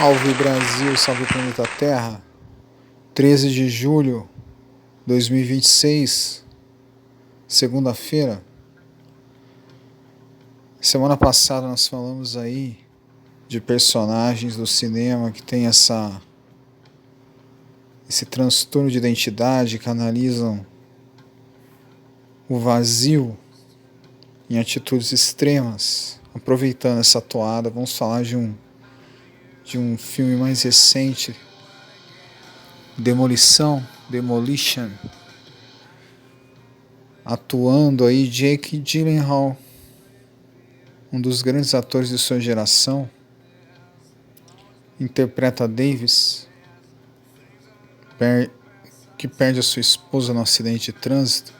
Salve Brasil, salve planeta Terra. 13 de julho de 2026, segunda-feira. Semana passada nós falamos aí de personagens do cinema que tem esse transtorno de identidade, que analisam o vazio em atitudes extremas. Aproveitando essa toada, vamos falar de um filme mais recente, Demolition, atuando aí Jake Gyllenhaal, um dos grandes atores de sua geração, interpreta Davis, que perde a sua esposa no acidente de trânsito.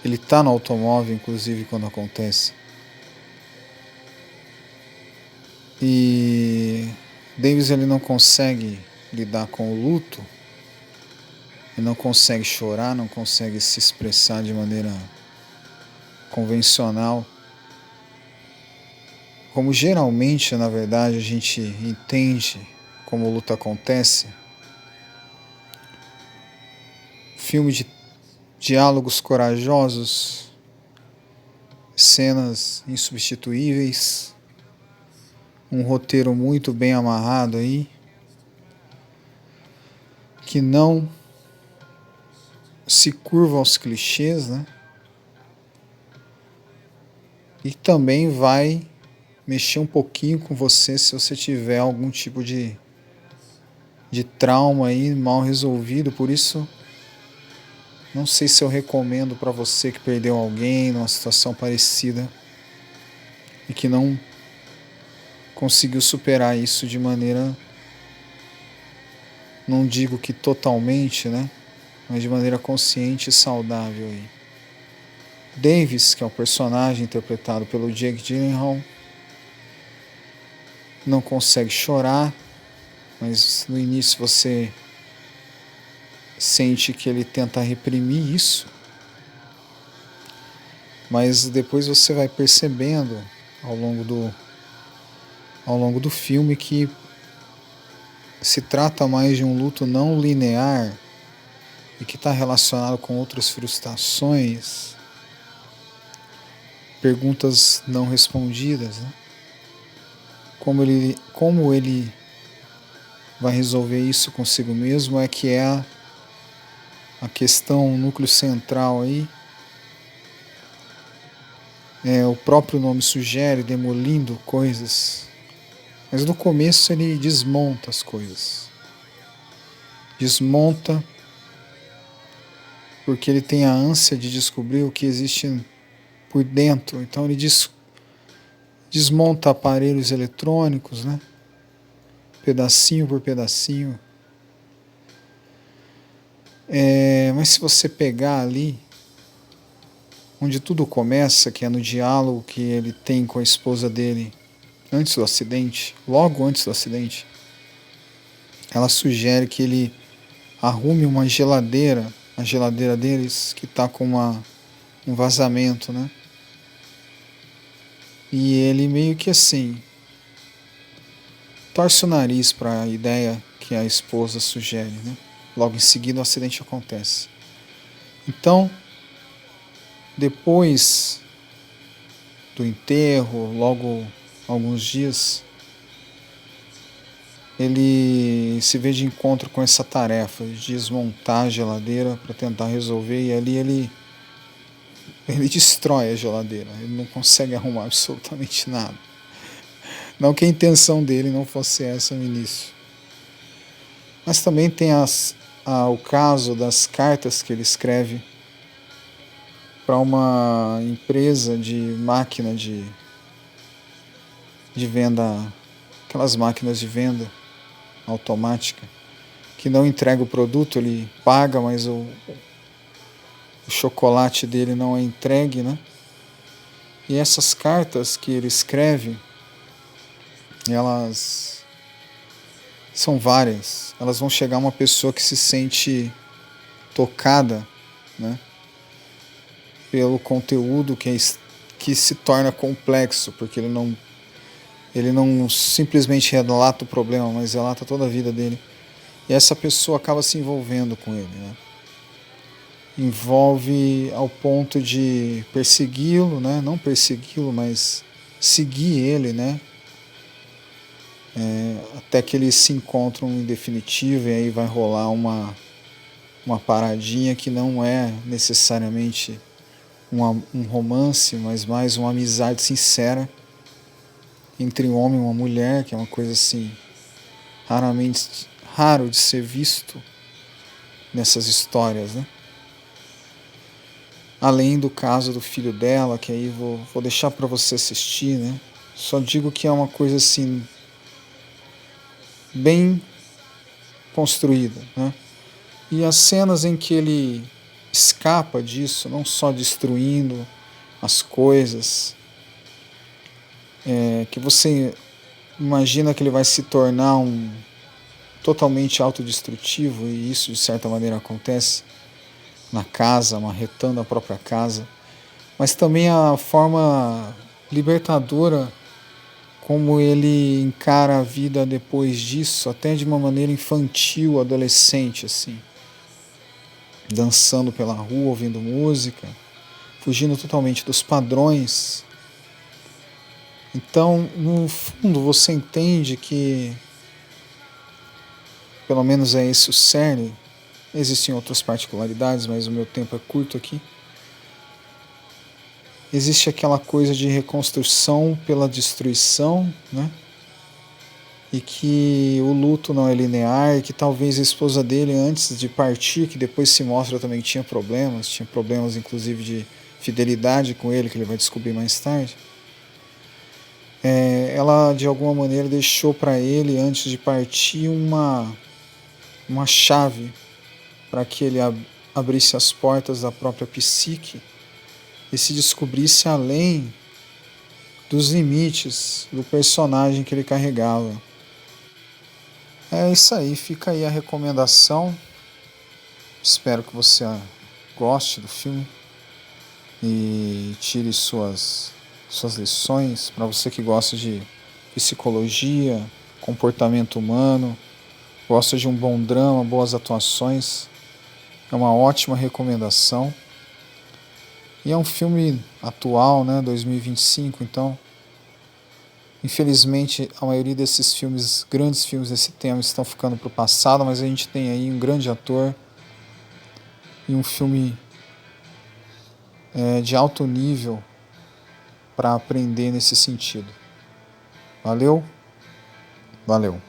Ele está no automóvel, inclusive, quando acontece. E Davis, ele não consegue lidar com o luto, ele não consegue chorar, não consegue se expressar de maneira convencional, como geralmente, na verdade, a gente entende como o luto acontece. Filme de diálogos corajosos, cenas insubstituíveis, um roteiro muito bem amarrado aí, que não se curva aos clichês, né? E também vai mexer um pouquinho com você se você tiver algum tipo de trauma aí mal resolvido. Por isso, não sei se eu recomendo para você que perdeu alguém numa situação parecida e que não conseguiu superar isso de maneira, não digo que totalmente, né? Mas de maneira consciente e saudável aí. Davis, que é o personagem interpretado pelo Jake Gyllenhaal, não consegue chorar, mas no início você sente que ele tenta reprimir isso, mas depois você vai percebendo ao longo do filme que se trata mais de um luto não linear e que está relacionado com outras frustrações, perguntas não respondidas, né? Como ele vai resolver isso consigo mesmo é que é a questão, o núcleo central aí. O próprio nome sugere, demolindo coisas, mas no começo ele desmonta as coisas. Desmonta porque ele tem a ânsia de descobrir o que existe por dentro. Então ele desmonta aparelhos eletrônicos, né? Pedacinho por pedacinho. Mas se você pegar ali onde tudo começa, que é no diálogo que ele tem com a esposa dele antes do acidente, logo antes do acidente, ela sugere que ele arrume uma geladeira, a geladeira deles que está com um vazamento, né? E ele meio que assim torce o nariz para a ideia que a esposa sugere, né? Logo em seguida o acidente acontece. Então, depois do enterro, logo alguns dias, ele se vê de encontro com essa tarefa de desmontar a geladeira para tentar resolver, e ali ele destrói a geladeira, ele não consegue arrumar absolutamente nada. Não que a intenção dele não fosse essa no início. Mas também tem o caso das cartas que ele escreve para uma empresa de máquina de venda, aquelas máquinas de venda automática, que não entrega o produto, ele paga, mas o chocolate dele não é entregue, né? E essas cartas que ele escreve, elas são várias. Elas vão chegar a uma pessoa que se sente tocada, né? Pelo conteúdo que se torna complexo, porque ele Ele não simplesmente relata o problema, mas relata toda a vida dele. E essa pessoa acaba se envolvendo com ele, né? Envolve ao ponto de persegui-lo, né? Não persegui-lo, mas seguir ele, né? Até que eles se encontram em definitivo, e aí vai rolar uma paradinha que não é necessariamente um romance, mas mais uma amizade sincera entre um homem e uma mulher, que é uma coisa assim raro de ser visto nessas histórias, né? Além do caso do filho dela, que aí vou deixar para você assistir, né? Só digo que é uma coisa assim bem construída, né? E as cenas em que ele escapa disso, não só destruindo as coisas, que você imagina que ele vai se tornar um totalmente autodestrutivo, e isso de certa maneira acontece na casa, marretando a própria casa, mas também a forma libertadora como ele encara a vida depois disso, até de uma maneira infantil, adolescente, assim, dançando pela rua, ouvindo música, fugindo totalmente dos padrões. Então, no fundo, você entende que, pelo menos é esse o cerne. Existem outras particularidades, mas o meu tempo é curto aqui. Existe aquela coisa de reconstrução pela destruição, né? E que o luto não é linear, e que talvez a esposa dele, antes de partir, que depois se mostra também que tinha problemas inclusive de fidelidade com ele, que ele vai descobrir mais tarde, ela de alguma maneira deixou para ele, antes de partir, uma chave para que ele abrisse as portas da própria psique e se descobrisse além dos limites do personagem que ele carregava. É isso aí, fica aí a recomendação. Espero que você goste do filme e tire suas lições. Para você que gosta de psicologia, comportamento humano, gosta de um bom drama, boas atuações, é uma ótima recomendação. E é um filme atual, né, 2025, então infelizmente a maioria desses filmes, grandes filmes desse tema, estão ficando para o passado, mas a gente tem aí um grande ator e um filme de alto nível para aprender nesse sentido. Valeu? Valeu.